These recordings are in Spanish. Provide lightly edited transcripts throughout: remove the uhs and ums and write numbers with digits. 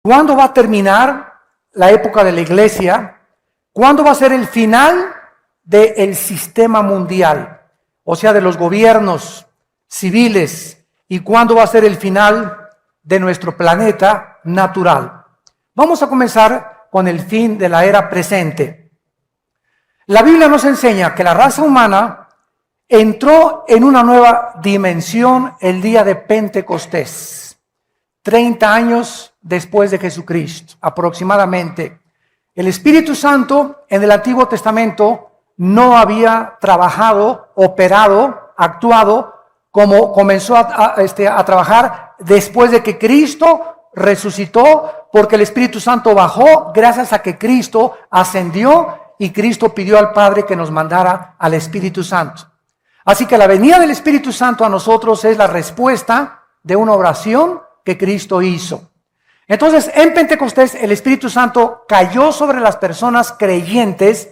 ¿Cuándo va a terminar la época de la iglesia? ¿Cuándo va a ser el final del sistema mundial? O sea, de los gobiernos civiles. ¿Y cuándo va a ser el final de nuestro planeta natural? Vamos a comenzar con el fin de la era presente. La Biblia nos enseña que la raza humana entró en una nueva dimensión el día de Pentecostés, 30 años después de Jesucristo, aproximadamente. El Espíritu Santo en el Antiguo Testamento no había trabajado, operado, actuado como comenzó a trabajar después de que Cristo resucitó, porque el Espíritu Santo bajó gracias a que Cristo ascendió y Cristo pidió al Padre que nos mandara al Espíritu Santo. Así que la venida del Espíritu Santo a nosotros es la respuesta de una oración que Cristo hizo. Entonces, en Pentecostés, el Espíritu Santo cayó sobre las personas creyentes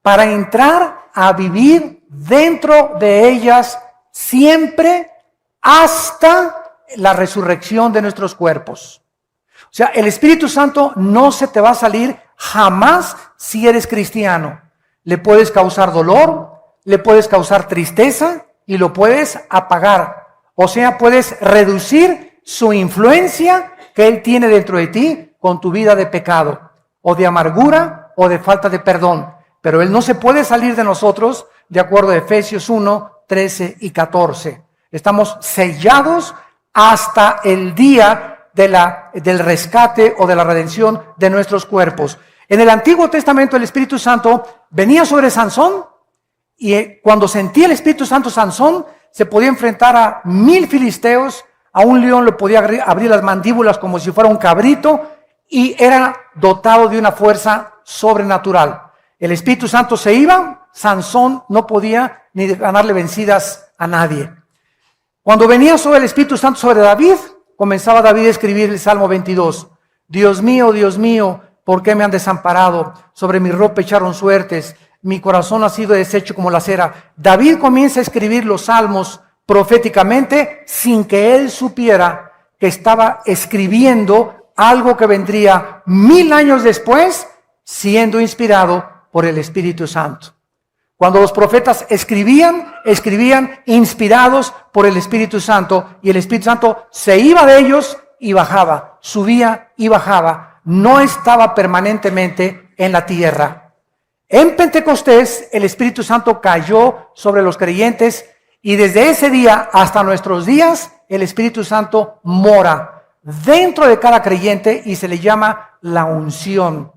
para entrar a vivir dentro de ellas siempre hasta la resurrección de nuestros cuerpos. O sea, el Espíritu Santo no se te va a salir jamás si eres cristiano. Le puedes causar dolor, le puedes causar tristeza y lo puedes apagar. O sea, puedes reducir su influencia que Él tiene dentro de ti con tu vida de pecado, o de amargura, o de falta de perdón. Pero Él no se puede salir de nosotros, de acuerdo a Efesios 1, 13 y 14. Estamos sellados hasta el día del rescate o de la redención de nuestros cuerpos. En el Antiguo Testamento el Espíritu Santo venía sobre Sansón, y cuando sentía el Espíritu Santo Sansón, se podía enfrentar a 1000 filisteos. A un león le podía abrir las mandíbulas como si fuera un cabrito, y era dotado de una fuerza sobrenatural. El Espíritu Santo se iba, Sansón no podía ni ganarle vencidas a nadie. Cuando venía sobre el Espíritu Santo sobre David, comenzaba David a escribir el Salmo 22. Dios mío, ¿por qué me han desamparado? Sobre mi ropa echaron suertes, mi corazón ha sido deshecho como la cera. David comienza a escribir los salmos proféticamente sin que él supiera que estaba escribiendo algo que vendría 1000 años después, siendo inspirado por el Espíritu Santo. Cuando los profetas escribían inspirados por el Espíritu Santo, y el Espíritu Santo se iba de ellos y bajaba, subía y bajaba, no estaba permanentemente en la tierra. En Pentecostés el Espíritu Santo cayó sobre los creyentes, y desde ese día hasta nuestros días el Espíritu Santo mora dentro de cada creyente y se le llama la unción.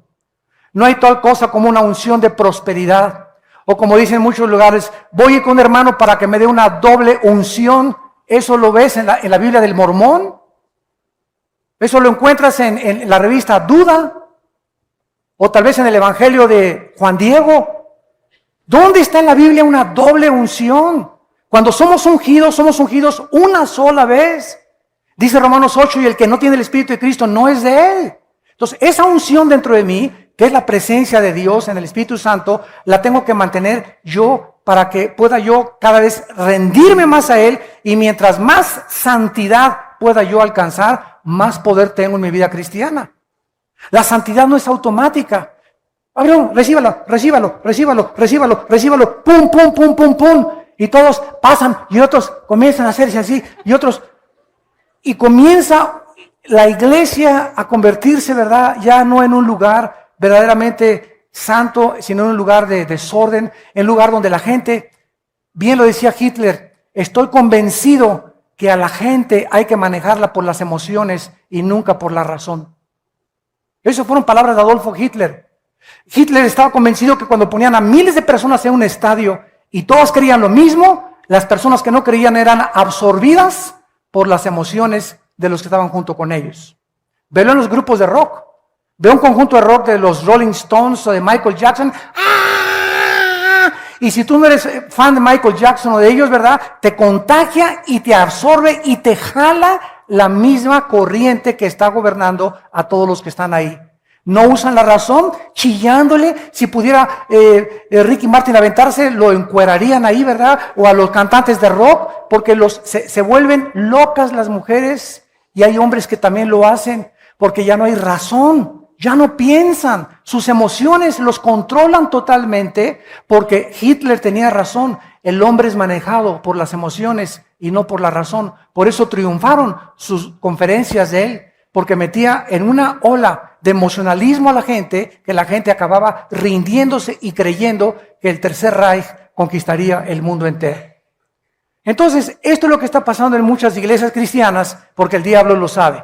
No hay tal cosa como una unción de prosperidad, o como dicen en muchos lugares, voy con un hermano para que me dé una doble unción. Eso lo ves en la Biblia del Mormón, eso lo encuentras en la revista Duda, o tal vez en el Evangelio de Juan Diego. ¿Dónde está en la Biblia una doble unción? Cuando somos ungidos una sola vez. Dice Romanos 8, y el que no tiene el Espíritu de Cristo no es de Él. Entonces, esa unción dentro de mí, que es la presencia de Dios en el Espíritu Santo, la tengo que mantener yo para que pueda yo cada vez rendirme más a Él, y mientras más santidad pueda yo alcanzar, más poder tengo en mi vida cristiana. La santidad no es automática. Abraham, recíbalo, pum, pum, pum, pum, pum. Y todos pasan y otros comienzan a hacerse así y otros. Y comienza la iglesia a convertirse, ¿verdad? Ya no en un lugar verdaderamente santo, sino en un lugar de desorden, en un lugar donde la gente, bien lo decía Hitler, estoy convencido que a la gente hay que manejarla por las emociones y nunca por la razón. Esas fueron palabras de Adolfo Hitler. Hitler estaba convencido que cuando ponían a miles de personas en un estadio y todos creían lo mismo, las personas que no creían eran absorbidas por las emociones de los que estaban junto con ellos. Velo en los grupos de rock. Ve un conjunto de rock de los Rolling Stones o de Michael Jackson. ¡Ah! Y si tú no eres fan de Michael Jackson o de ellos, ¿verdad? Te contagia y te absorbe y te jala la misma corriente que está gobernando a todos los que están ahí. No usan la razón, chillándole. Si pudiera Ricky Martin aventarse, lo encuerarían ahí, ¿verdad? O a los cantantes de rock, porque se vuelven locas las mujeres, y hay hombres que también lo hacen. porque ya no hay razón, ya no piensan, sus emociones los controlan totalmente, porque Hitler tenía razón, el hombre es manejado por las emociones y no por la razón. Por eso triunfaron sus conferencias de él, porque metía en una ola de emocionalismo a la gente, que la gente acababa rindiéndose y creyendo que el Tercer Reich conquistaría el mundo entero. Entonces, esto es lo que está pasando en muchas iglesias cristianas, porque el diablo lo sabe.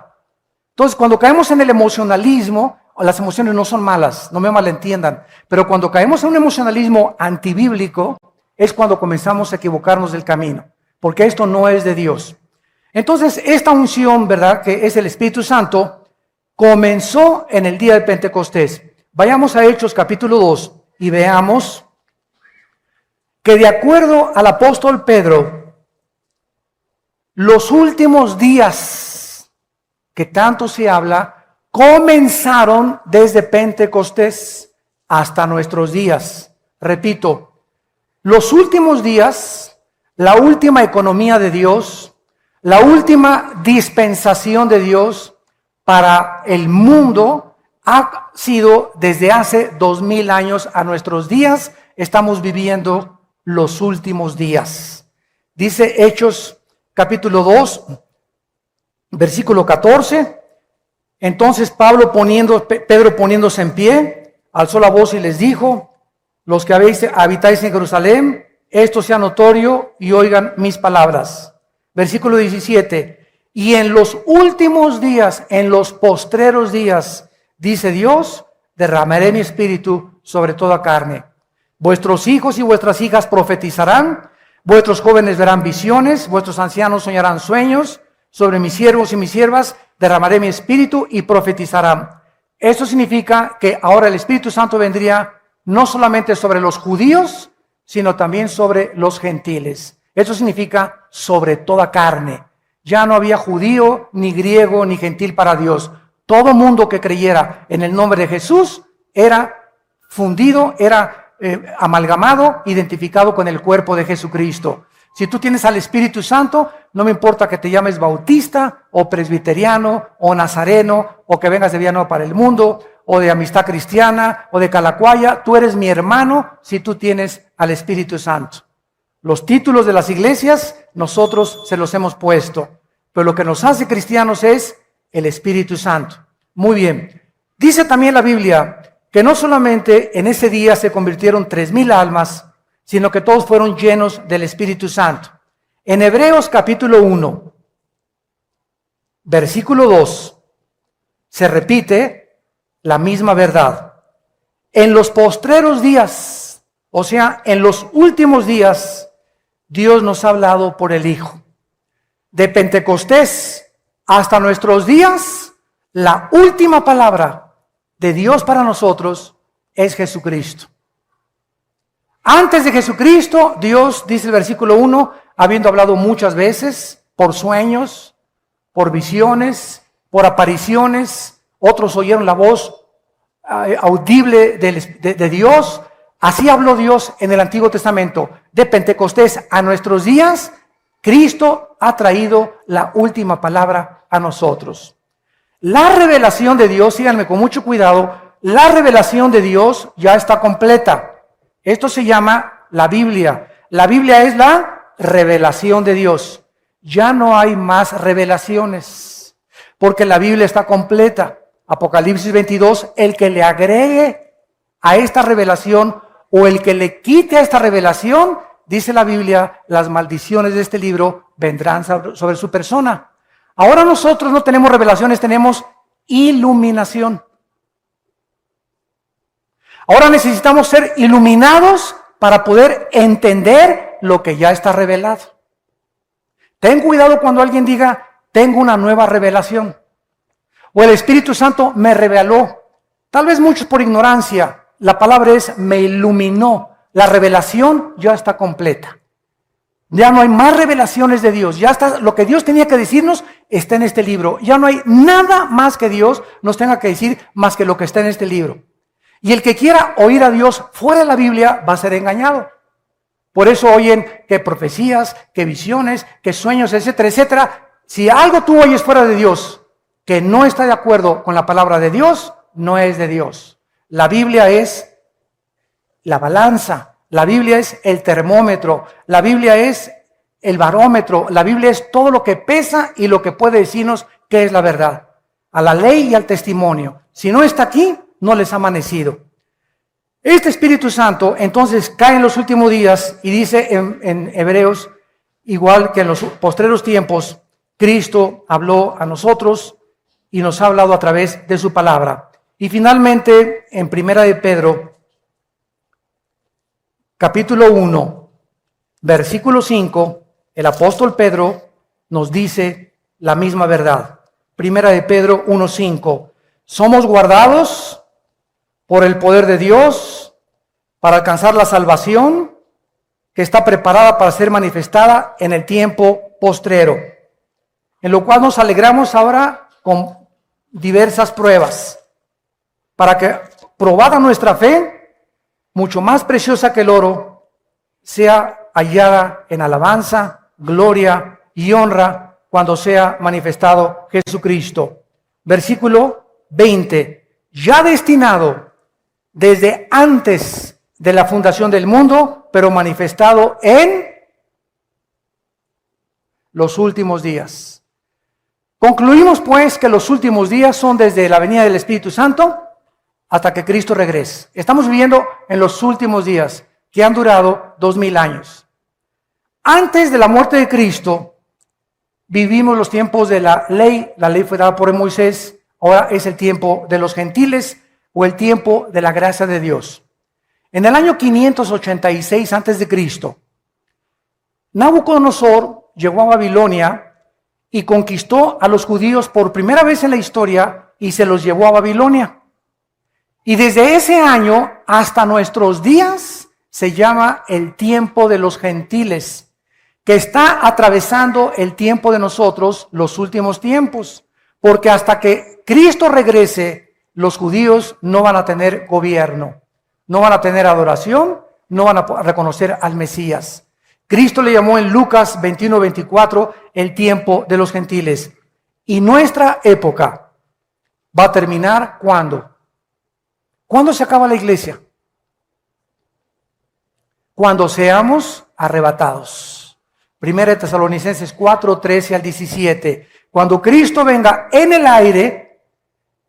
Entonces, cuando caemos en el emocionalismo, las emociones no son malas, no me malentiendan, pero cuando caemos en un emocionalismo antibíblico, es cuando comenzamos a equivocarnos del camino, porque esto no es de Dios. Entonces, esta unción, ¿verdad?, que es el Espíritu Santo, comenzó en el día de Pentecostés. Vayamos a Hechos capítulo 2 y veamos que de acuerdo al apóstol Pedro, los últimos días que tanto se habla, comenzaron desde Pentecostés hasta nuestros días. Repito, los últimos días, la última economía de Dios, la última dispensación de Dios para el mundo ha sido desde hace 2000 años a nuestros días. Estamos viviendo los últimos días. Dice Hechos capítulo 2, versículo 14. Entonces Pedro poniéndose en pie, alzó la voz y les dijo: los que habitáis en Jerusalén, esto sea notorio y oigan mis palabras. Versículo 17. Y en los últimos días, en los postreros días, dice Dios, derramaré mi espíritu sobre toda carne. Vuestros hijos y vuestras hijas profetizarán, vuestros jóvenes verán visiones, vuestros ancianos soñarán sueños, sobre mis siervos y mis siervas derramaré mi espíritu y profetizarán. Esto significa que ahora el Espíritu Santo vendría no solamente sobre los judíos, sino también sobre los gentiles. Eso significa sobre toda carne. Ya no había judío, ni griego, ni gentil para Dios. Todo mundo que creyera en el nombre de Jesús era fundido, era amalgamado, identificado con el cuerpo de Jesucristo. Si tú tienes al Espíritu Santo, no me importa que te llames bautista, o presbiteriano, o nazareno, o que vengas de Villanueva para el Mundo, o de Amistad Cristiana, o de Calacuaya, tú eres mi hermano si tú tienes al Espíritu Santo. Los títulos de las iglesias, nosotros se los hemos puesto, pero lo que nos hace cristianos es el Espíritu Santo. Muy bien. Dice también la Biblia que no solamente en ese día se convirtieron 3000 almas, sino que todos fueron llenos del Espíritu Santo. En Hebreos capítulo 1, versículo 2, se repite la misma verdad. En los postreros días, o sea, en los últimos días, Dios nos ha hablado por el Hijo. De Pentecostés hasta nuestros días, la última palabra de Dios para nosotros es Jesucristo. Antes de Jesucristo, Dios, dice el versículo 1, habiendo hablado muchas veces, por sueños, por visiones, por apariciones, otros oyeron la voz audible de Dios. Así habló Dios en el Antiguo Testamento. De Pentecostés a nuestros días, Cristo ha traído la última palabra a nosotros. La revelación de Dios, síganme con mucho cuidado, la revelación de Dios ya está completa. Esto se llama la Biblia. La Biblia es la revelación de Dios. Ya no hay más revelaciones, porque la Biblia está completa. Apocalipsis 22, el que le agregue a esta revelación o el que le quite a esta revelación, dice la Biblia, las maldiciones de este libro vendrán sobre su persona. Ahora nosotros no tenemos revelaciones, tenemos iluminación. Ahora necesitamos ser iluminados para poder entender lo que ya está revelado. Ten cuidado cuando alguien diga, tengo una nueva revelación. O el Espíritu Santo me reveló. Tal vez muchos por ignorancia. La palabra es me iluminó. La revelación ya está completa. Ya no hay más revelaciones de Dios. Ya está, lo que Dios tenía que decirnos está en este libro. Ya no hay nada más que Dios nos tenga que decir más que lo que está en este libro. Y el que quiera oír a Dios fuera de la Biblia va a ser engañado. Por eso oyen que profecías, que visiones, que sueños, etcétera, etcétera. Si algo tú oyes fuera de Dios, que no está de acuerdo con la palabra de Dios, no es de Dios. La Biblia es la balanza, la Biblia es el termómetro, la Biblia es el barómetro, la Biblia es todo lo que pesa y lo que puede decirnos qué es la verdad. A la ley y al testimonio. Si no está aquí, no les ha amanecido. Este Espíritu Santo entonces cae en los últimos días y dice en Hebreos, igual que en los postreros tiempos, Cristo habló a nosotros y nos ha hablado a través de su palabra. Y finalmente, en Primera de Pedro, capítulo 1, versículo 5, el apóstol Pedro nos dice la misma verdad. Primera de Pedro 1:5. Somos guardados por el poder de Dios para alcanzar la salvación que está preparada para ser manifestada en el tiempo postrero. En lo cual nos alegramos ahora con diversas pruebas, para que, probada nuestra fe, mucho más preciosa que el oro, sea hallada en alabanza, gloria y honra cuando sea manifestado Jesucristo. Versículo 20. Ya destinado desde antes de la fundación del mundo, pero manifestado en los últimos días. Concluimos pues que los últimos días son desde la venida del Espíritu Santo hasta que Cristo regrese. Estamos viviendo en los últimos días que han durado 2000 años. Antes de la muerte de Cristo, vivimos los tiempos de la ley fue dada por Moisés, ahora es el tiempo de los gentiles o el tiempo de la gracia de Dios. En el año 586 a.C., Nabucodonosor llegó a Babilonia y conquistó a los judíos por primera vez en la historia y se los llevó a Babilonia. Y desde ese año hasta nuestros días se llama el tiempo de los gentiles, que está atravesando el tiempo de nosotros, los últimos tiempos, porque hasta que Cristo regrese, los judíos no van a tener gobierno, no van a tener adoración, no van a reconocer al Mesías. Cristo le llamó en Lucas 21:24 el tiempo de los gentiles. Y nuestra época va a terminar ¿cuándo? ¿Cuándo se acaba la iglesia? Cuando seamos arrebatados. Primera de Tesalonicenses 4:13-17. Cuando Cristo venga en el aire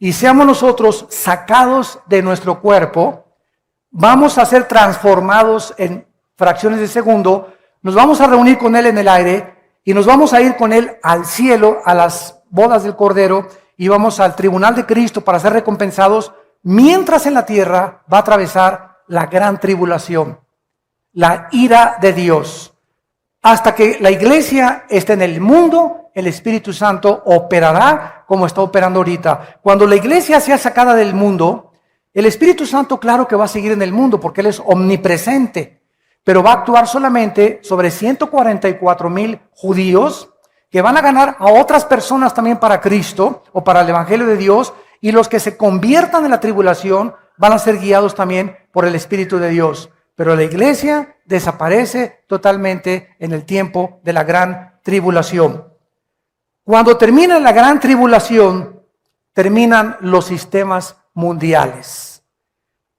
y seamos nosotros sacados de nuestro cuerpo, vamos a ser transformados en fracciones de segundo, nos vamos a reunir con Él en el aire y nos vamos a ir con Él al cielo, a las bodas del Cordero, y vamos al tribunal de Cristo para ser recompensados, mientras en la tierra va a atravesar la gran tribulación, la ira de Dios. Hasta que la iglesia esté en el mundo, el Espíritu Santo operará como está operando ahorita. Cuando la iglesia sea sacada del mundo, el Espíritu Santo claro que va a seguir en el mundo porque Él es omnipresente, pero va a actuar solamente sobre 144,000 judíos que van a ganar a otras personas también para Cristo o para el Evangelio de Dios, y los que se conviertan en la tribulación van a ser guiados también por el Espíritu de Dios. Pero la iglesia desaparece totalmente en el tiempo de la gran tribulación. Cuando termina la gran tribulación, terminan los sistemas mundiales.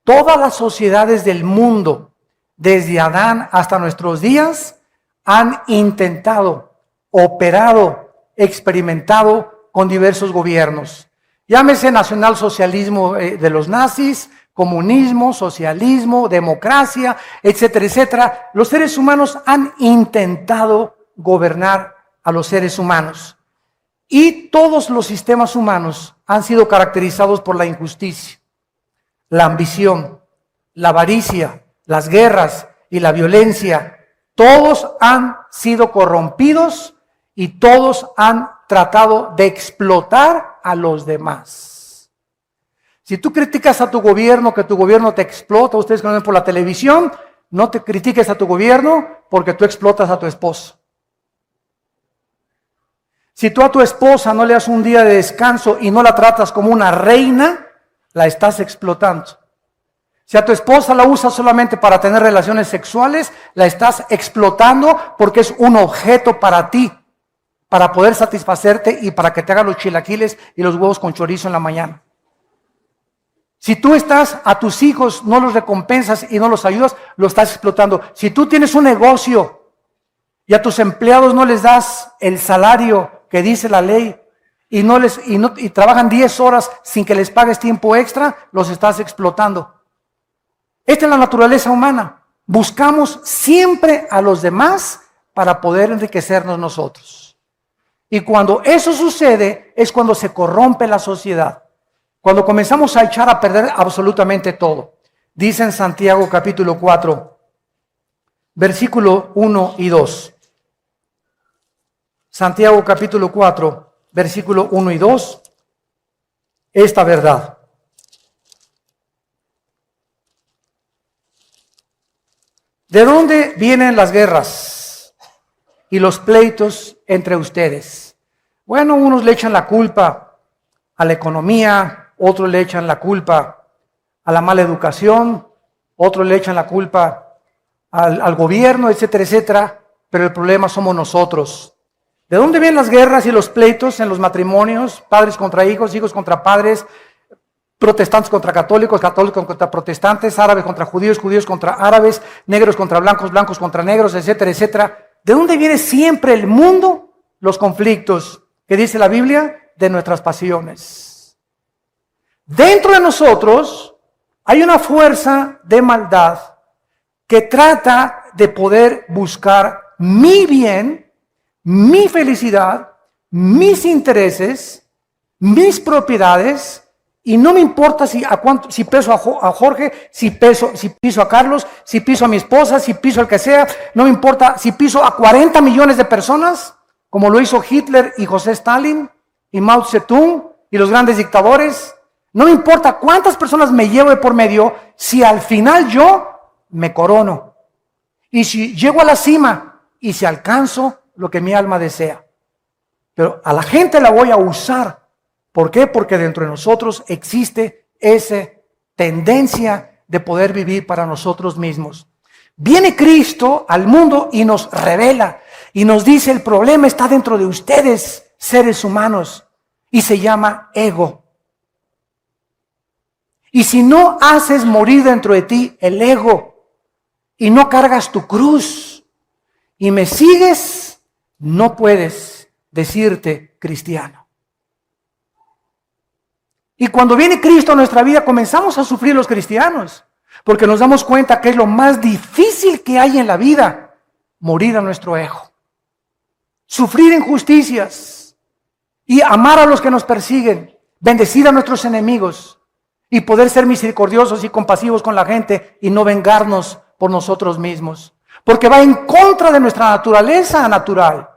Todas las sociedades del mundo, desde Adán hasta nuestros días, han intentado, operado, experimentado con diversos gobiernos. Llámese nacionalsocialismo de los nazis, comunismo, socialismo, democracia, etcétera, etcétera. Los seres humanos han intentado gobernar a los seres humanos. Y todos los sistemas humanos han sido caracterizados por la injusticia, la ambición, la avaricia, las guerras y la violencia. Todos han sido corrompidos y todos han tratado de explotar a los demás. Si tú criticas a tu gobierno, que tu gobierno te explota, ustedes que lo ven por la televisión, no te critiques a tu gobierno porque tú explotas a tu esposo. Si tú a tu esposa no le das un día de descanso y no la tratas como una reina, la estás explotando. Si a tu esposa la usas solamente para tener relaciones sexuales, la estás explotando porque es un objeto para ti. para poder satisfacerte y para que te haga los chilaquiles y los huevos con chorizo en la mañana. Si tú a tus hijos no los recompensas y no los ayudas, lo estás explotando. Si tú tienes un negocio y a tus empleados no les das el salario que dice la ley y trabajan 10 horas sin que les pagues tiempo extra, los estás explotando. Esta es la naturaleza humana. Buscamos siempre a los demás para poder enriquecernos nosotros. Y cuando eso sucede es cuando se corrompe la sociedad. Cuando comenzamos a echar a perder absolutamente todo. Dice en Santiago capítulo 4, versículo 1 y 2. Santiago capítulo 4, versículo 1 y 2. Esta verdad. ¿De dónde vienen las guerras y los pleitos entre ustedes? Bueno, unos le echan la culpa a la economía, otros le echan la culpa a la mala educación, otros le echan la culpa al gobierno, etcétera, etcétera, pero el problema somos nosotros. ¿De dónde vienen las guerras y los pleitos en los matrimonios? Padres contra hijos, hijos contra padres, protestantes contra católicos, católicos contra protestantes, árabes contra judíos, judíos contra árabes, negros contra blancos, blancos contra negros, etcétera, etcétera. ¿De dónde viene siempre el mundo? Los conflictos, que dice la Biblia, de nuestras pasiones. Dentro de nosotros hay una fuerza de maldad que trata de poder buscar mi bien, mi felicidad, mis intereses, mis propiedades, y no me importa si peso a Jorge, si piso a Carlos, si piso a mi esposa, si piso al que sea, no me importa si piso a 40 millones de personas, como lo hizo Hitler y José Stalin y Mao Zedong y los grandes dictadores. No me importa cuántas personas me llevo de por medio, si al final yo me corono. Y si llego a la cima y si alcanzo lo que mi alma desea. Pero a la gente la voy a usar. ¿Por qué? Porque dentro de nosotros existe esa tendencia de poder vivir para nosotros mismos. Viene Cristo al mundo y nos revela y nos dice: el problema está dentro de ustedes, seres humanos, y se llama ego. Y si no haces morir dentro de ti el ego y no cargas tu cruz y me sigues, no puedes decirte cristiano. Y cuando viene Cristo a nuestra vida, comenzamos a sufrir los cristianos, porque nos damos cuenta que es lo más difícil que hay en la vida: morir a nuestro ego, sufrir injusticias y amar a los que nos persiguen, bendecir a nuestros enemigos y poder ser misericordiosos y compasivos con la gente y no vengarnos por nosotros mismos, porque va en contra de nuestra naturaleza natural,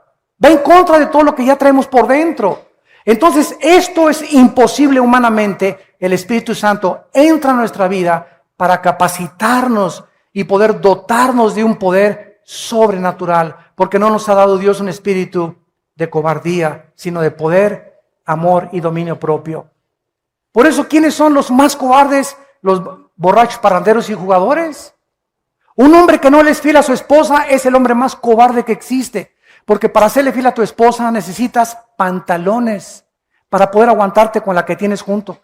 va en contra de todo lo que ya traemos por dentro. Entonces esto es imposible humanamente. El Espíritu Santo entra en nuestra vida para capacitarnos y poder dotarnos de un poder sobrenatural, porque no nos ha dado Dios un espíritu de cobardía, sino de poder, amor y dominio propio. Por eso, ¿quiénes son los más cobardes? Los borrachos, parranderos y jugadores. Un hombre que no le es fiel a su esposa es el hombre más cobarde que existe. Porque para serle fiel a tu esposa necesitas pantalones para poder aguantarte con la que tienes junto.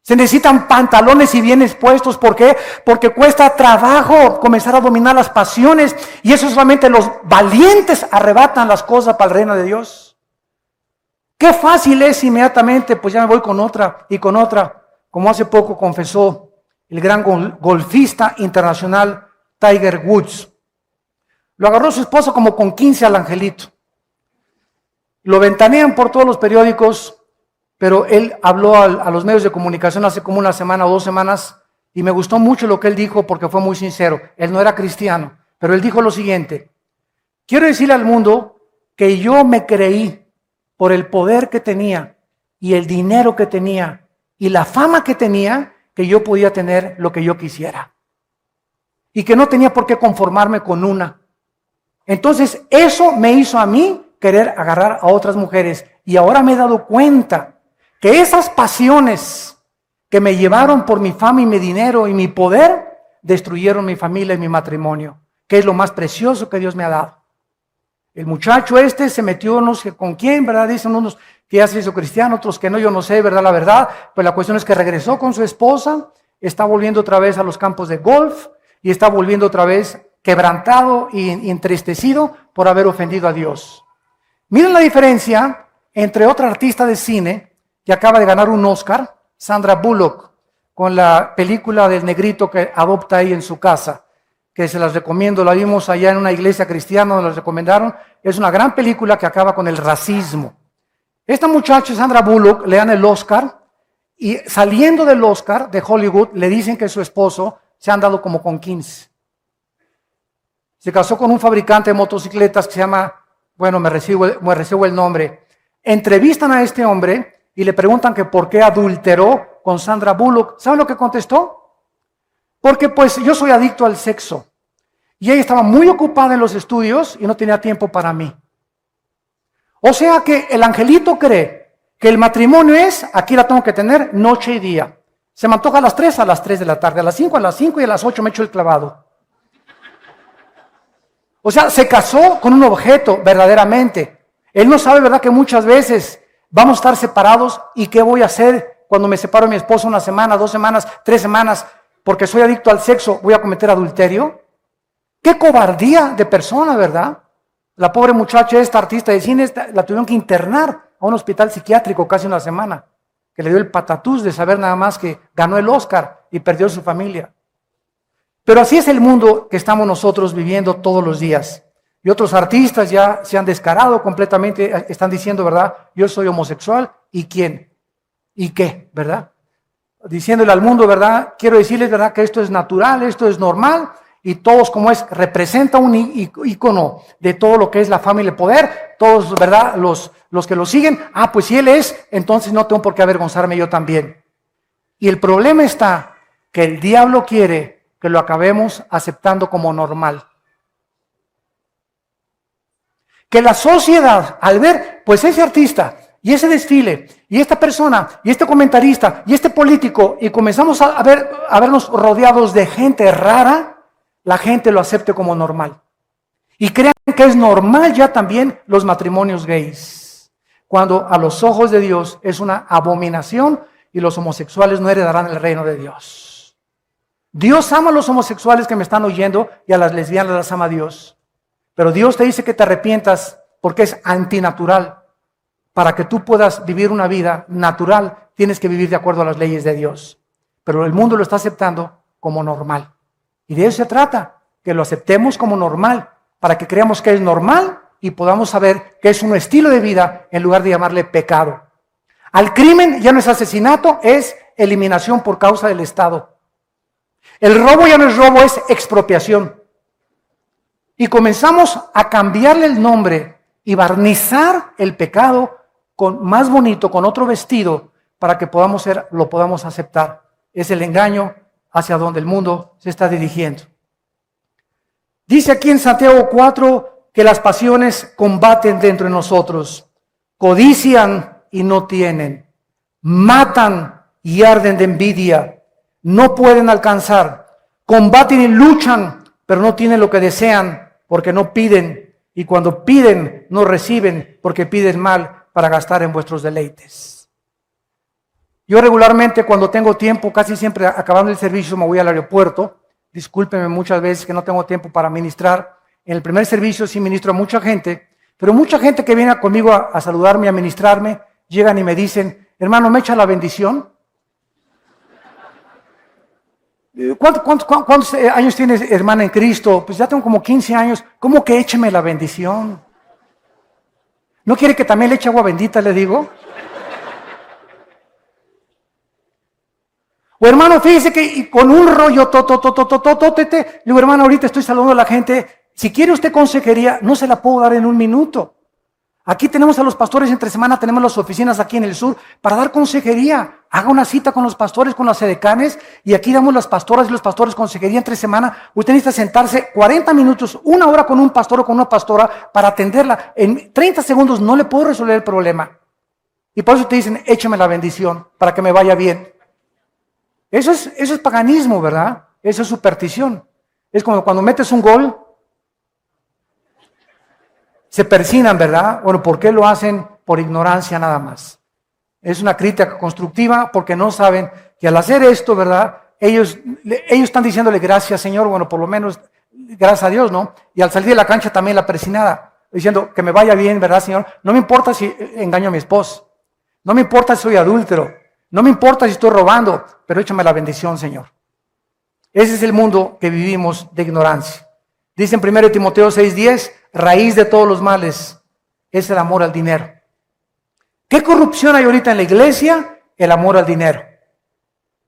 Se necesitan pantalones y bien expuestos. ¿Por qué? Porque cuesta trabajo comenzar a dominar las pasiones. Y eso solamente los valientes arrebatan las cosas para el reino de Dios. Qué fácil es inmediatamente, pues ya me voy con otra y con otra. Como hace poco confesó el gran golfista internacional Tiger Woods. Lo agarró su esposa como con 15 al angelito. Lo ventanean por todos los periódicos, pero él habló a los medios de comunicación hace como una semana o 2 semanas y me gustó mucho lo que él dijo porque fue muy sincero. Él no era cristiano, pero él dijo lo siguiente: quiero decirle al mundo que yo me creí, por el poder que tenía y el dinero que tenía y la fama que tenía, que yo podía tener lo que yo quisiera. Y que no tenía por qué conformarme con una. Entonces eso me hizo a mí querer agarrar a otras mujeres. Y ahora me he dado cuenta que esas pasiones que me llevaron por mi fama y mi dinero y mi poder, destruyeron mi familia y mi matrimonio, que es lo más precioso que Dios me ha dado. El muchacho este se metió no sé con quién, ¿verdad? Dicen unos que ya se hizo cristiano, otros que no, yo no sé, ¿verdad? La verdad, pues la cuestión es que regresó con su esposa, está volviendo otra vez a los campos de golf y está volviendo otra vez quebrantado y entristecido por haber ofendido a Dios. Miren la diferencia entre otra artista de cine que acaba de ganar un Oscar, Sandra Bullock, con la película del negrito que adopta ahí en su casa, que se las recomiendo, la vimos allá en una iglesia cristiana, nos la recomendaron. Es una gran película que acaba con el racismo. Esta muchacha, Sandra Bullock, le dan el Oscar y saliendo del Oscar de Hollywood le dicen que su esposo se ha andado como con 15. Se casó con un fabricante de motocicletas que se llama, bueno, me recibo el nombre. Entrevistan a este hombre y le preguntan que por qué adulteró con Sandra Bullock. ¿Saben lo que contestó? Porque pues yo soy adicto al sexo. Y ella estaba muy ocupada en los estudios y no tenía tiempo para mí. O sea que el angelito cree que el matrimonio es, aquí la tengo que tener noche y día. Se me antoja a las 3 de la tarde, a las 5 y a las 8 me echo el clavado. O sea, se casó con un objeto verdaderamente. Él no sabe, ¿verdad?, que muchas veces vamos a estar separados y qué voy a hacer cuando me separo de mi esposo 1 semana, 2 semanas, 3 semanas, porque soy adicto al sexo, voy a cometer adulterio. Qué cobardía de persona, ¿verdad? La pobre muchacha, esta artista de cine, la tuvieron que internar a un hospital psiquiátrico casi 1 semana, que le dio el patatús de saber nada más que ganó el Oscar y perdió su familia. Pero así es el mundo que estamos nosotros viviendo todos los días. Y otros artistas ya se han descarado completamente, están diciendo, ¿verdad? Yo soy homosexual, ¿y quién? ¿Y qué? ¿Verdad? Diciéndole al mundo, ¿verdad? Quiero decirles, ¿verdad?, que esto es natural, esto es normal, y todos como es, representa un ícono de todo lo que es la fama y el poder, todos, ¿verdad?, los que lo siguen, pues si él es, entonces no tengo por qué avergonzarme yo también. Y el problema está que el diablo quiere que lo acabemos aceptando como normal. Que la sociedad, al ver, pues ese artista, y ese desfile, y esta persona, y este comentarista, y este político, y comenzamos a vernos rodeados de gente rara, la gente lo acepte como normal. Y crean que es normal ya también los matrimonios gays, cuando a los ojos de Dios es una abominación y los homosexuales no heredarán el reino de Dios. Dios ama a los homosexuales que me están oyendo y a las lesbianas las ama Dios. Pero Dios te dice que te arrepientas porque es antinatural. Para que tú puedas vivir una vida natural, tienes que vivir de acuerdo a las leyes de Dios. Pero el mundo lo está aceptando como normal. Y de eso se trata, que lo aceptemos como normal, para que creamos que es normal y podamos saber que es un estilo de vida en lugar de llamarle pecado. Al crimen ya no es asesinato, es eliminación por causa del Estado. El robo ya no es robo, es expropiación. Y comenzamos a cambiarle el nombre y barnizar el pecado con más bonito, con otro vestido, para que lo podamos aceptar. Es el engaño hacia donde el mundo se está dirigiendo. Dice aquí en Santiago 4 que las pasiones combaten dentro de nosotros, codician y no tienen, matan y arden de envidia, no pueden alcanzar, combaten y luchan, pero no tienen lo que desean porque no piden, y cuando piden no reciben porque piden mal para gastar en vuestros deleites. Yo regularmente cuando tengo tiempo, casi siempre acabando el servicio me voy al aeropuerto. Discúlpenme muchas veces que no tengo tiempo para ministrar. En el primer servicio sí ministro a mucha gente, pero mucha gente que viene conmigo a saludarme, a ministrarme, llegan y me dicen, hermano, ¿me echa la bendición? ¿Cuántos años tienes, hermana, en Cristo? Pues ya tengo como 15 años. ¿Cómo que écheme la bendición? ¿No quiere que también le eche agua bendita, le digo? O hermano, fíjese que con un rollo, le digo, hermano, ahorita estoy saludando a la gente. Si quiere usted consejería, no se la puedo dar en 1 minuto. Aquí tenemos a los pastores entre semana, tenemos las oficinas aquí en el sur para dar consejería. Haga una cita con los pastores, con las edecanes, y aquí damos las pastoras y los pastores consejería entre semana. Usted necesita sentarse 40 minutos, 1 hora con un pastor o con una pastora para atenderla. En 30 segundos no le puedo resolver el problema. Y por eso te dicen, échame la bendición para que me vaya bien. Eso es paganismo, ¿verdad? Eso es superstición. Es como cuando metes un gol. se persignan, ¿verdad? Bueno, ¿por qué lo hacen? Por ignorancia nada más. Es una crítica constructiva porque no saben que al hacer esto, ¿verdad? Ellos están diciéndole gracias, Señor, bueno, por lo menos gracias a Dios, ¿no? Y al salir de la cancha también la persinada, diciendo que me vaya bien, ¿verdad, Señor? No me importa si engaño a mi esposo, no me importa si soy adúltero, no me importa si estoy robando, pero échame la bendición, Señor. Ese es el mundo que vivimos de ignorancia. Dice en 1 Timoteo 6:10, raíz de todos los males es el amor al dinero. ¿Qué corrupción hay ahorita en la iglesia? El amor al dinero.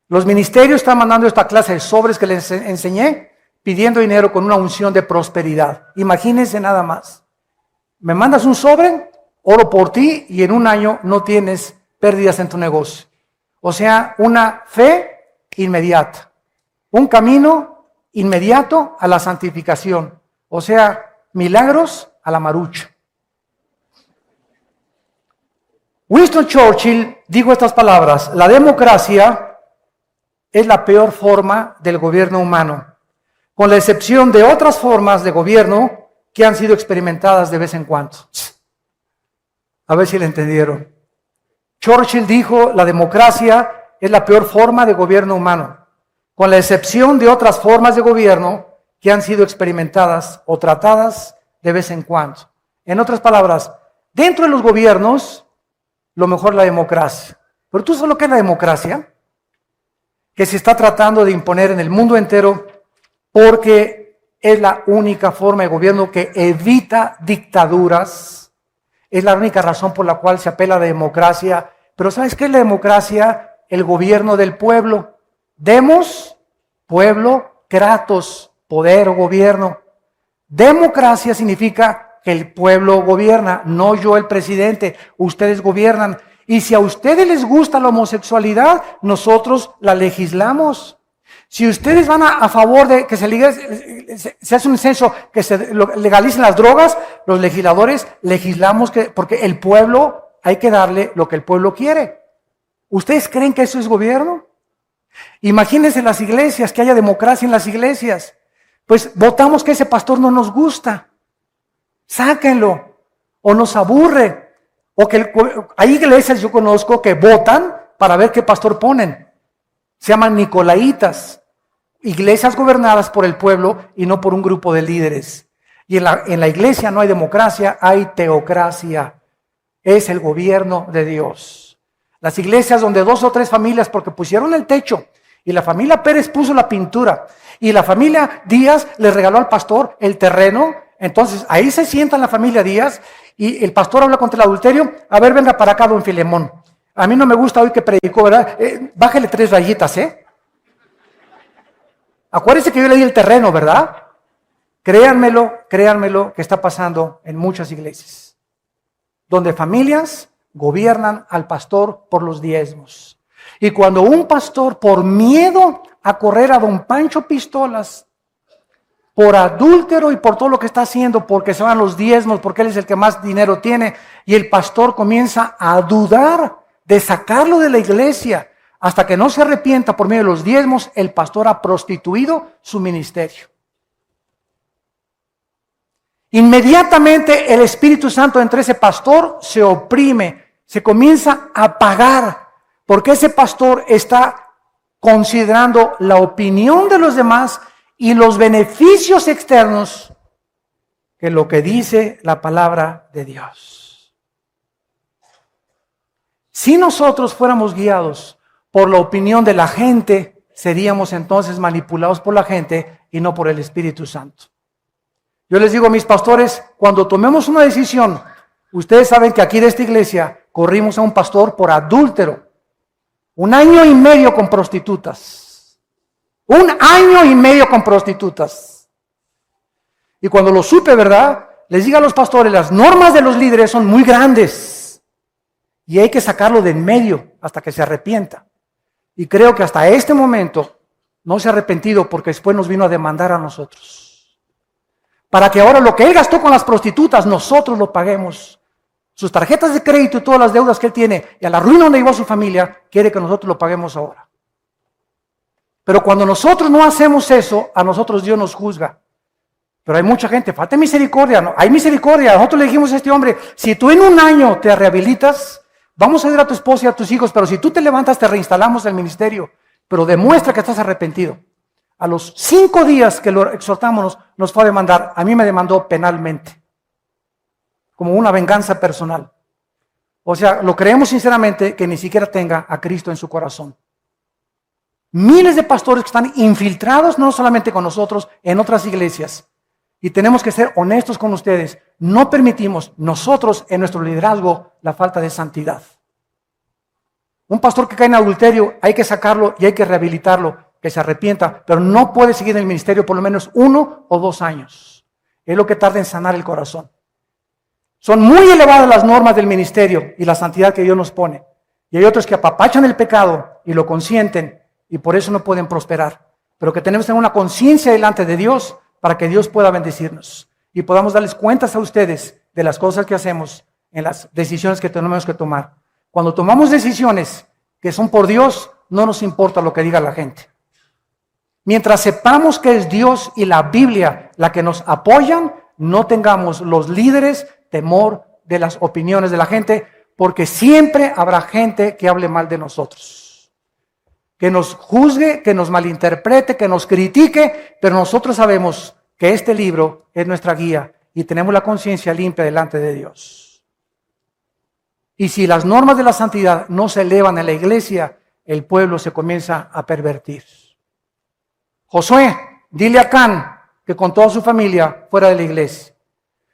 Los ministerios están mandando esta clase de sobres que les enseñé, pidiendo dinero con una unción de prosperidad. Imagínense nada más. Me mandas un sobre, oro por ti y en un año no tienes pérdidas en tu negocio. O sea, una fe inmediata. Un camino inmediato a la santificación. O sea, milagros a la marucha. Winston Churchill dijo estas palabras: la democracia es la peor forma del gobierno humano, con la excepción de otras formas de gobierno que han sido experimentadas de vez en cuando. A ver si le entendieron. Churchill dijo: la democracia es la peor forma de gobierno humano, con la excepción de otras formas de gobierno que han sido experimentadas o tratadas de vez en cuando. En otras palabras, dentro de los gobiernos, lo mejor es la democracia. Pero ¿tú sabes lo que es la democracia? Que se está tratando de imponer en el mundo entero porque es la única forma de gobierno que evita dictaduras. Es la única razón por la cual se apela a la democracia. Pero ¿sabes qué es la democracia? El gobierno del pueblo. Demos, pueblo, kratos, poder o gobierno. Democracia significa que el pueblo gobierna, no yo el presidente, ustedes gobiernan. Y si a ustedes les gusta la homosexualidad, nosotros la legislamos. Si ustedes van a favor de que se hace un censo, que se legalicen las drogas, los legisladores legislamos porque el pueblo hay que darle lo que el pueblo quiere. ¿Ustedes creen que eso es gobierno? Imagínense las iglesias, que haya democracia en las iglesias. Pues votamos que ese pastor no nos gusta. Sáquenlo, o nos aburre, o que hay iglesias yo conozco que votan para ver qué pastor ponen. Se llaman nicolaitas, iglesias gobernadas por el pueblo y no por un grupo de líderes. Y en la iglesia no hay democracia, hay teocracia. Es el gobierno de Dios. Las iglesias donde 2 o 3 familias, porque pusieron el techo, y la familia Pérez puso la pintura, y la familia Díaz le regaló al pastor el terreno. Entonces, ahí se sienta la familia Díaz y el pastor habla contra el adulterio. A ver, venga para acá, don Filemón. A mí no me gusta hoy que predicó, ¿verdad? Bájale 3 rayitas, ¿eh? Acuérdense que yo le di el terreno, ¿verdad? Créanmelo, que está pasando en muchas iglesias, donde familias gobiernan al pastor por los diezmos. Y cuando un pastor, por miedo a correr a don Pancho Pistolas, por adúltero y por todo lo que está haciendo, porque se van los diezmos, porque él es el que más dinero tiene, y el pastor comienza a dudar de sacarlo de la iglesia, hasta que no se arrepienta por medio de los diezmos, el pastor ha prostituido su ministerio. Inmediatamente el Espíritu Santo entre ese pastor se oprime, se comienza a apagar, porque ese pastor está considerando la opinión de los demás y los beneficios externos que lo que dice la palabra de Dios. Si nosotros fuéramos guiados por la opinión de la gente, seríamos entonces manipulados por la gente y no por el Espíritu Santo. Yo les digo a mis pastores, cuando tomemos una decisión, ustedes saben que aquí de esta iglesia corrimos a un pastor por adúltero. 1 año y medio con prostitutas. 1 año y medio con prostitutas. Y cuando lo supe, ¿verdad? Les digo a los pastores, las normas de los líderes son muy grandes. Y hay que sacarlo de en medio hasta que se arrepienta. Y creo que hasta este momento no se ha arrepentido porque después nos vino a demandar a nosotros. Para que ahora lo que él gastó con las prostitutas, nosotros lo paguemos. Sus tarjetas de crédito y todas las deudas que él tiene y a la ruina donde llevó a su familia, quiere que nosotros lo paguemos ahora. Pero cuando nosotros no hacemos eso, a nosotros Dios nos juzga. Pero hay mucha gente, falta misericordia, no, hay misericordia. Nosotros le dijimos a este hombre, si tú en un año te rehabilitas, vamos a ayudar a tu esposa y a tus hijos, pero si tú te levantas, te reinstalamos el ministerio, pero demuestra que estás arrepentido. A los 5 días que lo exhortamos, nos fue a demandar. A mí me demandó penalmente, como una venganza personal. O sea, lo creemos sinceramente que ni siquiera tenga a Cristo en su corazón. Miles de pastores que están infiltrados, no solamente con nosotros, en otras iglesias. Y tenemos que ser honestos con ustedes. No permitimos nosotros en nuestro liderazgo la falta de santidad. Un pastor que cae en adulterio hay que sacarlo y hay que rehabilitarlo, que se arrepienta, pero no puede seguir en el ministerio por lo menos 1 o 2 años. Es lo que tarda en sanar el corazón. Son muy elevadas las normas del ministerio y la santidad que Dios nos pone. Y hay otros que apapachan el pecado y lo consienten y por eso no pueden prosperar. Pero que tenemos que tener una conciencia delante de Dios para que Dios pueda bendecirnos y podamos darles cuentas a ustedes de las cosas que hacemos en las decisiones que tenemos que tomar. Cuando tomamos decisiones que son por Dios, no nos importa lo que diga la gente. Mientras sepamos que es Dios y la Biblia la que nos apoyan, no tengamos los líderes temor de las opiniones de la gente, porque siempre habrá gente que hable mal de nosotros, que nos juzgue, que nos malinterprete, que nos critique, pero nosotros sabemos que este libro es nuestra guía y tenemos la conciencia limpia delante de Dios. Y si las normas de la santidad no se elevan en la iglesia, el pueblo se comienza a pervertir. Josué, dile a Can que con toda su familia fuera de la iglesia.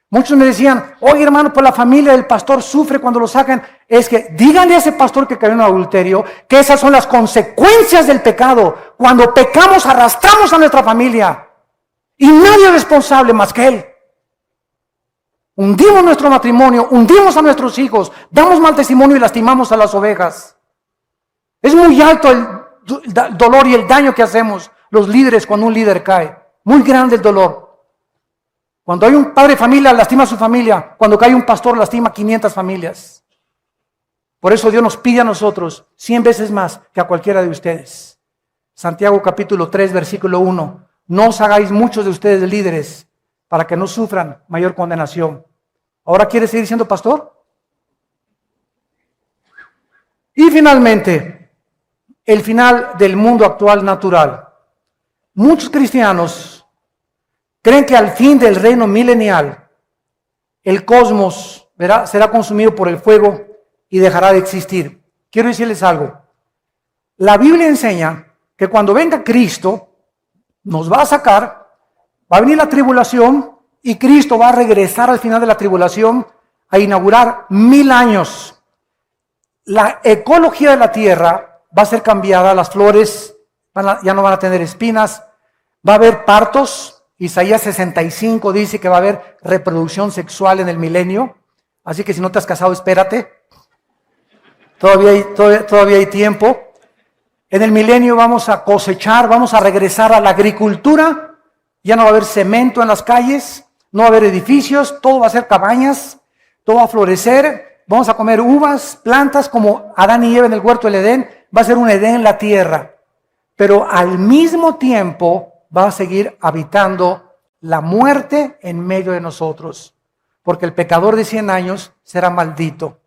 Muchos me decían, oye hermano, pues la familia del pastor sufre cuando lo sacan. Es que díganle a ese pastor que cayó en adulterio que esas son las consecuencias del pecado. Cuando pecamos arrastramos a nuestra familia y nadie es responsable más que él. Hundimos nuestro matrimonio, hundimos a nuestros hijos, damos mal testimonio y lastimamos a las ovejas. Es muy alto el dolor y el daño que hacemos los líderes cuando un líder cae. Muy grande el dolor. Cuando hay un padre de familia, lastima a su familia. Cuando cae un pastor, lastima a 500 familias. Por eso Dios nos pide a nosotros 100 veces más que a cualquiera de ustedes. Santiago capítulo 3, versículo 1. No os hagáis muchos de ustedes líderes para que no sufran mayor condenación. ¿Ahora quiere seguir siendo pastor? Y finalmente, el final del mundo actual natural. Muchos cristianos creen que al fin del reino milenial, el cosmos será consumido por el fuego y dejará de existir. Quiero decirles algo. La Biblia enseña que cuando venga Cristo, nos va a sacar, va a venir la tribulación y Cristo va a regresar al final de la tribulación a inaugurar 1000 años. La ecología de la tierra va a ser cambiada, las flores ya no van a tener espinas, va a haber partos. Isaías 65 dice que va a haber reproducción sexual en el milenio. Así que si no te has casado, espérate. Todavía hay tiempo. En el milenio vamos a cosechar, vamos a regresar a la agricultura. Ya no va a haber cemento en las calles, no va a haber edificios, todo va a ser cabañas, todo va a florecer. Vamos a comer uvas, plantas como Adán y Eva en el huerto del Edén. Va a ser un Edén en la tierra. Pero al mismo tiempo va a seguir habitando la muerte en medio de nosotros, porque el pecador de 100 años será maldito.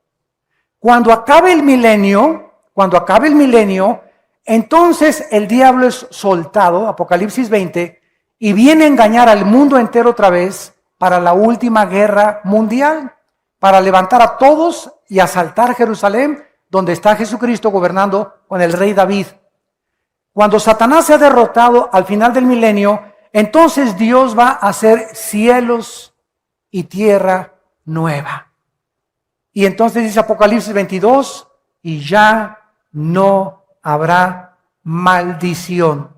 Cuando acabe el milenio, entonces el diablo es soltado, Apocalipsis 20, y viene a engañar al mundo entero otra vez para la última guerra mundial, para levantar a todos y asaltar Jerusalén, donde está Jesucristo gobernando con el rey David. Cuando Satanás sea derrotado al final del milenio, entonces Dios va a hacer cielos y tierra nueva. Y entonces dice Apocalipsis 22, y ya no habrá maldición,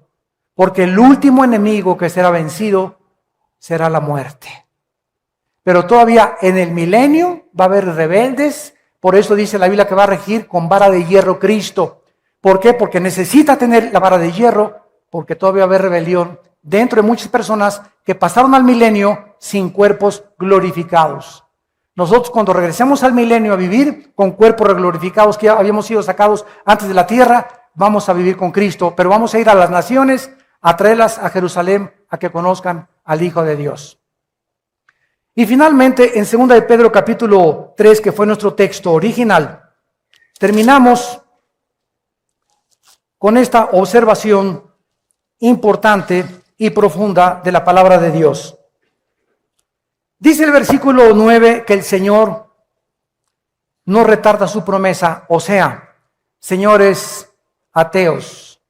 porque el último enemigo que será vencido será la muerte. Pero todavía en el milenio va a haber rebeldes, por eso dice la Biblia que va a regir con vara de hierro Cristo. ¿Por qué? Porque necesita tener la vara de hierro, porque todavía va a haber rebelión dentro de muchas personas que pasaron al milenio sin cuerpos glorificados. Nosotros cuando regresemos al milenio a vivir con cuerpos glorificados que ya habíamos sido sacados antes de la tierra, vamos a vivir con Cristo, pero vamos a ir a las naciones a traerlas a Jerusalén a que conozcan al Hijo de Dios. Y finalmente, en 2 de Pedro capítulo 3, que fue nuestro texto original, terminamos con esta observación importante y profunda de la palabra de Dios. Dice el versículo 9 que el Señor no retarda su promesa, o sea, señores ateos,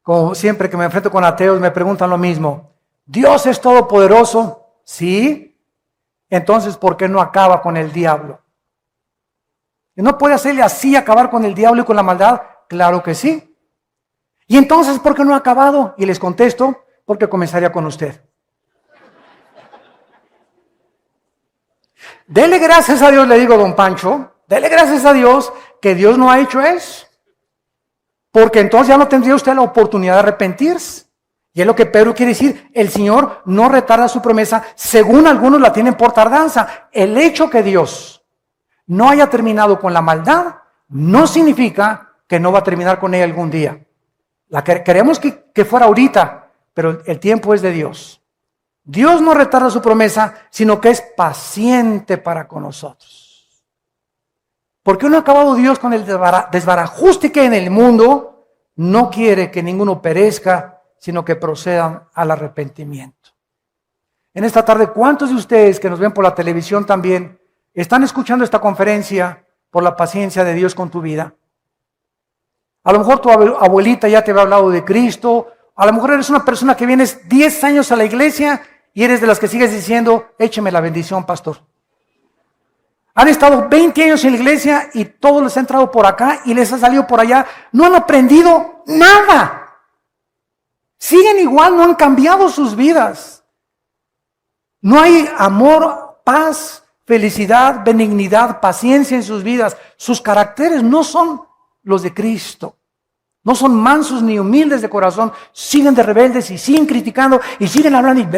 como siempre que me enfrento con ateos me preguntan lo mismo, ¿Dios es todopoderoso? Sí. Entonces, ¿por qué no acaba con el diablo? ¿Y no puede hacerle así, acabar con el diablo y con la maldad? Claro que sí. ¿Y entonces por qué no ha acabado? Y les contesto, porque comenzaría con usted. Dele gracias a Dios, le digo, don Pancho, dele gracias a Dios que Dios no ha hecho eso. Porque entonces ya no tendría usted la oportunidad de arrepentirse. Y es lo que Pedro quiere decir, el Señor no retarda su promesa, según algunos la tienen por tardanza. El hecho que Dios no haya terminado con la maldad, no significa que no va a terminar con ella algún día. Queremos que fuera ahorita, pero el tiempo es de Dios. Dios no retarda su promesa, sino que es paciente para con nosotros. Porque no ha acabado Dios con el desbarajuste que hay en el mundo, no quiere que ninguno perezca, sino que procedan al arrepentimiento. En esta tarde, ¿cuántos de ustedes que nos ven por la televisión también están escuchando esta conferencia por la paciencia de Dios con tu vida? A lo mejor tu abuelita ya te había hablado de Cristo, a lo mejor eres una persona que vienes 10 años a la iglesia y eres de las que sigues diciendo, écheme la bendición, pastor. Han estado 20 años en la iglesia y todo les ha entrado por acá y les ha salido por allá. No han aprendido nada. Siguen igual, no han cambiado sus vidas. No hay amor, paz, felicidad, benignidad, paciencia en sus vidas. Sus caracteres no son los de Cristo. No son mansos ni humildes de corazón. Siguen de rebeldes y siguen criticando y siguen hablando.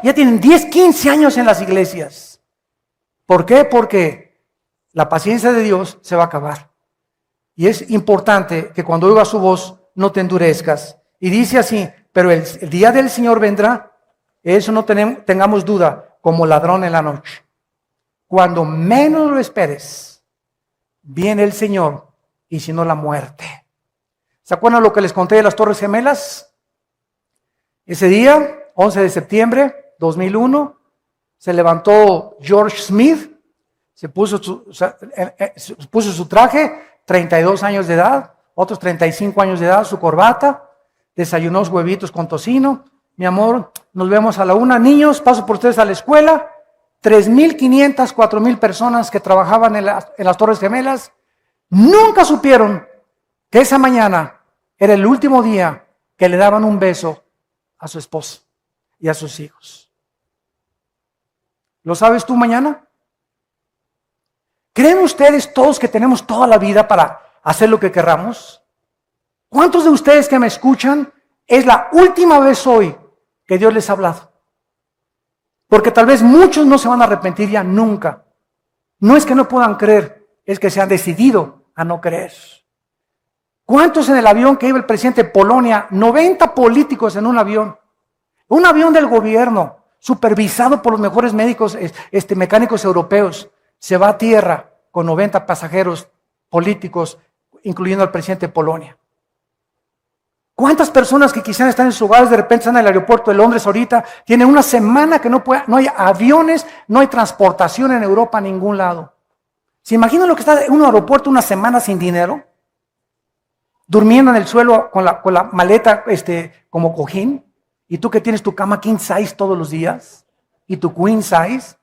Ya tienen 10, 15 años en las iglesias. ¿Por qué? Porque la paciencia de Dios se va a acabar. Y es importante que cuando oigas su voz no te endurezcas. Y dice así, pero el día del Señor vendrá, eso no tengamos duda, como ladrón en la noche. Cuando menos lo esperes, viene el Señor y si no la muerte. ¿Se acuerdan lo que les conté de las Torres Gemelas? Ese día, 11 de septiembre 2001, se levantó George Smith, se puso su traje, 32 años de edad, otros 35 años de edad, su corbata, desayunó los huevitos con tocino. Mi amor, nos vemos a la 1. Niños, paso por ustedes a la escuela. 3,500, 4,000 personas que trabajaban en las Torres Gemelas, nunca supieron que esa mañana era el último día que le daban un beso a su esposa y a sus hijos. ¿Lo sabes tú mañana? ¿Creen ustedes todos que tenemos toda la vida para hacer lo que querramos? ¿Cuántos de ustedes que me escuchan es la última vez hoy que Dios les ha hablado? Porque tal vez muchos no se van a arrepentir ya nunca. No es que no puedan creer, es que se han decidido a no creer. ¿Cuántos en el avión que iba el presidente de Polonia? 90 políticos en un avión del gobierno, supervisado por los mejores mecánicos europeos. Se va a tierra con 90 pasajeros políticos, incluyendo al presidente de Polonia. ¿Cuántas personas que quisieran estar en sus hogares de repente están en el aeropuerto de Londres ahorita? Tienen una semana que no hay aviones, no hay transportación en Europa a ningún lado. ¿Se imaginan lo que está en un aeropuerto una semana sin dinero? Durmiendo en el suelo con la maleta como cojín. Y tú que tienes tu cama king size todos los días y tu queen size.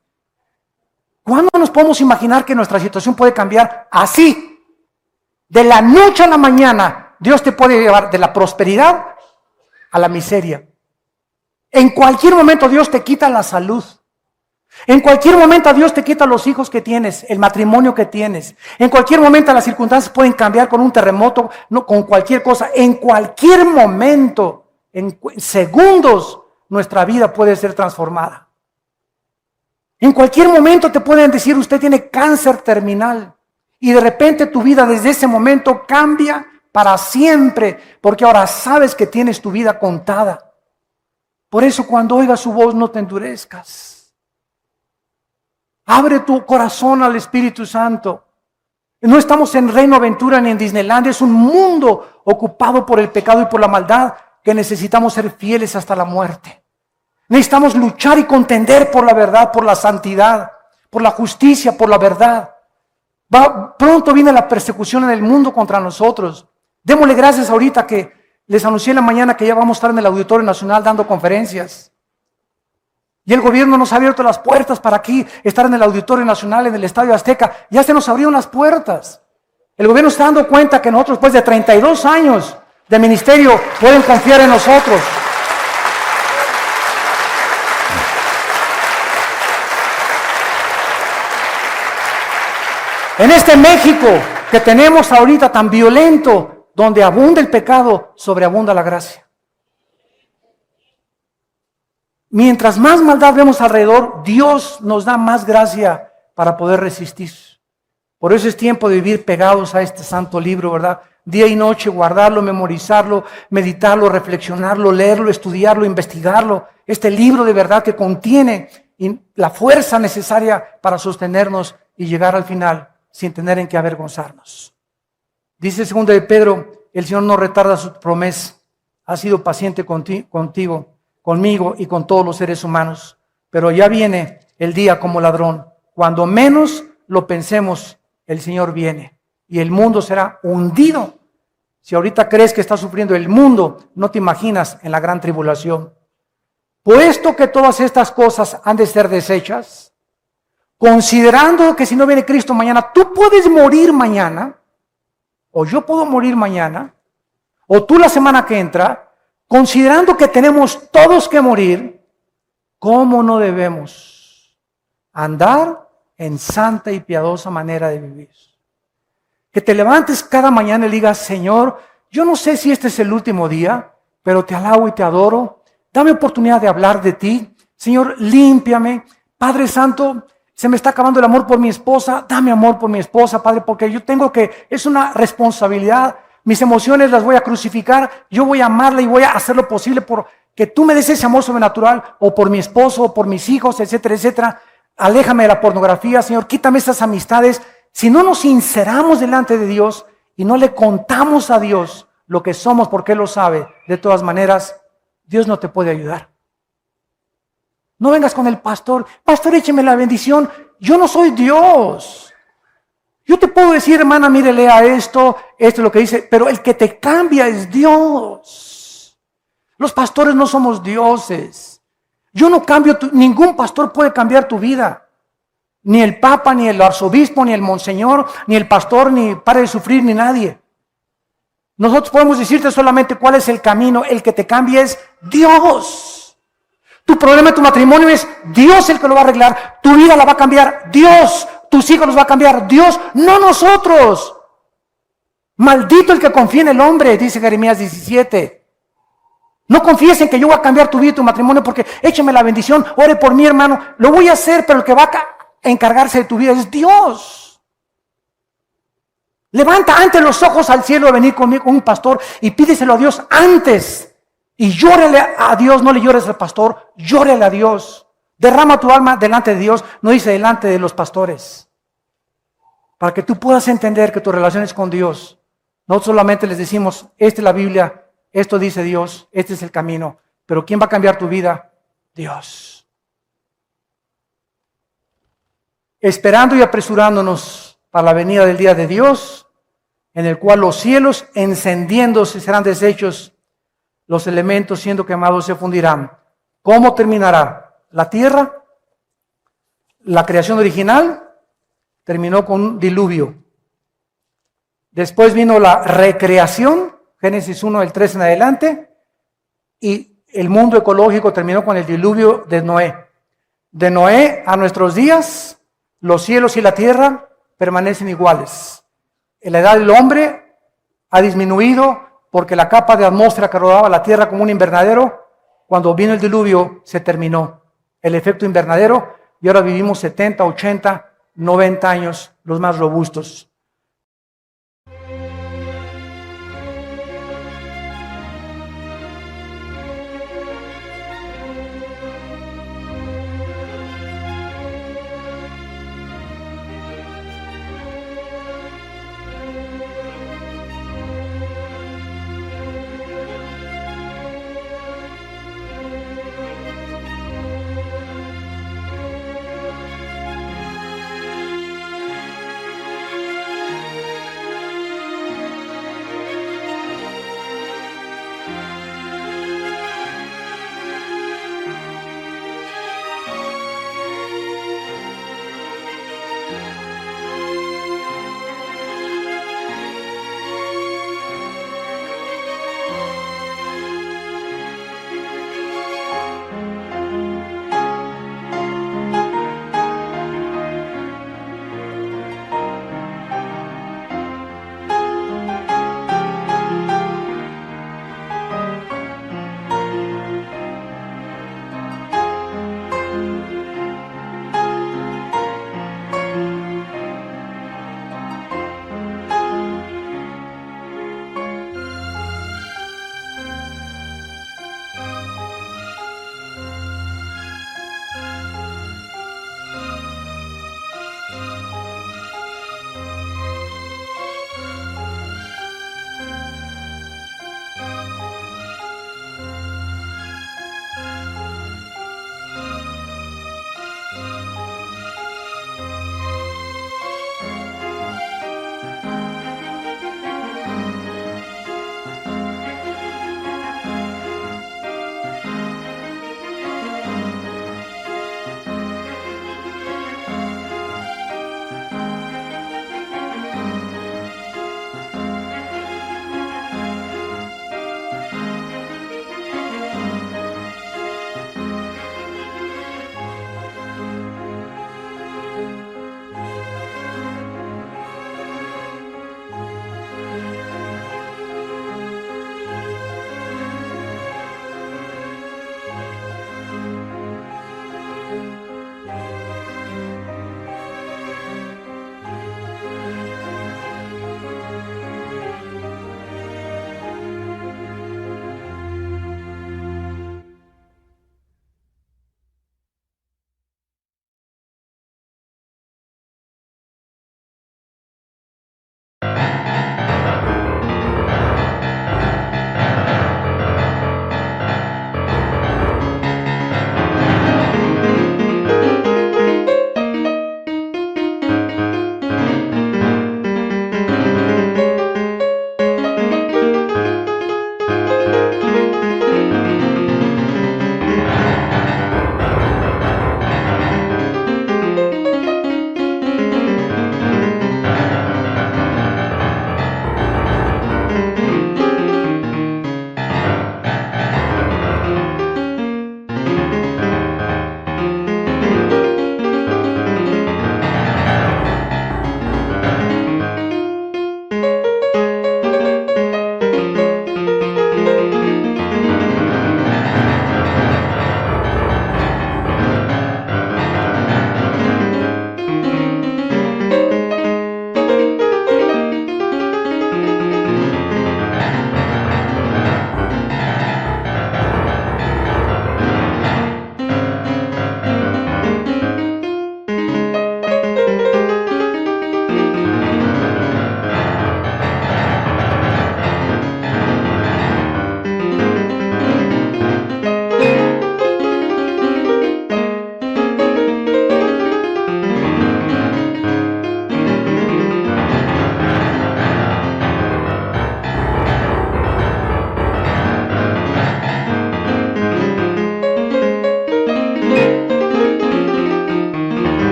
¿Cuándo nos podemos imaginar que nuestra situación puede cambiar así? De la noche a la mañana, Dios te puede llevar de la prosperidad a la miseria. En cualquier momento Dios te quita la salud. En cualquier momento Dios te quita los hijos que tienes, el matrimonio que tienes. En cualquier momento las circunstancias pueden cambiar con un terremoto, no, con cualquier cosa. En cualquier momento, en segundos, nuestra vida puede ser transformada. En cualquier momento te pueden decir, usted tiene cáncer terminal. Y de repente tu vida desde ese momento cambia para siempre, porque ahora sabes que tienes tu vida contada. Por eso cuando oigas su voz no te endurezcas. Abre tu corazón al Espíritu Santo. No estamos en Reino Aventura ni en Disneylandia, es un mundo ocupado por el pecado y por la maldad que necesitamos ser fieles hasta la muerte. Necesitamos luchar y contender por la verdad, por la santidad, por la justicia, por la verdad. Pronto viene la persecución en el mundo contra nosotros. Démosle gracias ahorita que les anuncié en la mañana que ya vamos a estar en el Auditorio Nacional dando conferencias. Y el gobierno nos ha abierto las puertas para aquí estar en el Auditorio Nacional, en el Estadio Azteca. Ya se nos abrieron las puertas. El gobierno está dando cuenta que nosotros, después de 32 años de ministerio, pueden confiar en nosotros. En este México que tenemos ahorita tan violento, donde abunda el pecado, sobreabunda la gracia. Mientras más maldad vemos alrededor, Dios nos da más gracia para poder resistir. Por eso es tiempo de vivir pegados a este santo libro, ¿verdad? Día y noche, guardarlo, memorizarlo, meditarlo, reflexionarlo, leerlo, estudiarlo, investigarlo. Este libro de verdad que contiene la fuerza necesaria para sostenernos y llegar al final sin tener en qué avergonzarnos. Dice 2 de Pedro, el Señor no retarda su promesa, ha sido paciente contigo, conmigo y con todos los seres humanos, pero ya viene el día como ladrón. Cuando menos lo pensemos, el Señor viene y el mundo será hundido. Si ahorita crees que está sufriendo el mundo, no te imaginas en la gran tribulación. Puesto que todas estas cosas han de ser deshechas, considerando que si no viene Cristo mañana, tú puedes morir mañana, o yo puedo morir mañana, o tú la semana que entra, considerando que tenemos todos que morir, ¿cómo no debemos andar en santa y piadosa manera de vivir? Que te levantes cada mañana y digas, Señor, yo no sé si este es el último día, pero te alabo y te adoro. Dame oportunidad de hablar de ti. Señor, límpiame. Padre Santo, se me está acabando el amor por mi esposa. Dame amor por mi esposa, Padre, porque yo tengo que, es una responsabilidad. Mis emociones las voy a crucificar. Yo voy a amarla y voy a hacer lo posible por que tú me des ese amor sobrenatural, o por mi esposo, o por mis hijos, etcétera, etcétera. Aléjame de la pornografía, Señor. Quítame esas amistades. Si no nos sinceramos delante de Dios y no le contamos a Dios lo que somos porque Él lo sabe, de todas maneras, Dios no te puede ayudar. No vengas con el pastor, écheme la bendición. Yo no soy Dios. Yo te puedo decir, hermana, mire, lea esto es lo que dice, pero el que te cambia es Dios. Los pastores no somos dioses. Yo no cambio, ningún pastor puede cambiar tu vida. Ni el papa, ni el arzobispo, ni el monseñor, ni el pastor, ni pare de sufrir, ni nadie. Nosotros podemos decirte solamente cuál es el camino. El que te cambia es Dios. Tu problema en tu matrimonio es Dios el que lo va a arreglar. Tu vida la va a cambiar Dios. Tus hijos los va a cambiar Dios, no nosotros. Maldito el que confía en el hombre, dice Jeremías 17. No confíes en que yo voy a cambiar tu vida y tu matrimonio porque échame la bendición, ore por mí, hermano. Lo voy a hacer, pero el que va a encargarse de tu vida es Dios. Levanta antes los ojos al cielo de venir conmigo con un pastor y pídeselo a Dios antes. Y llórale a Dios, no le llores al pastor, llórale a Dios. Derrama tu alma delante de Dios, no dice delante de los pastores. Para que tú puedas entender que tu relación es con Dios. No solamente les decimos, esta es la Biblia, esto dice Dios, este es el camino. Pero ¿quién va a cambiar tu vida? Dios. Esperando y apresurándonos para la venida del día de Dios, en el cual los cielos encendiéndose serán deshechos, los elementos siendo quemados se fundirán. ¿Cómo terminará? La tierra, la creación original, terminó con un diluvio. Después vino la recreación, Génesis 1, del 3 en adelante, y el mundo ecológico terminó con el diluvio de Noé. De Noé a nuestros días, los cielos y la tierra permanecen iguales. La edad del hombre ha disminuido porque la capa de atmósfera que rodeaba la tierra como un invernadero, cuando vino el diluvio, se terminó. El efecto invernadero, y ahora vivimos 70, 80, 90 años, los más robustos.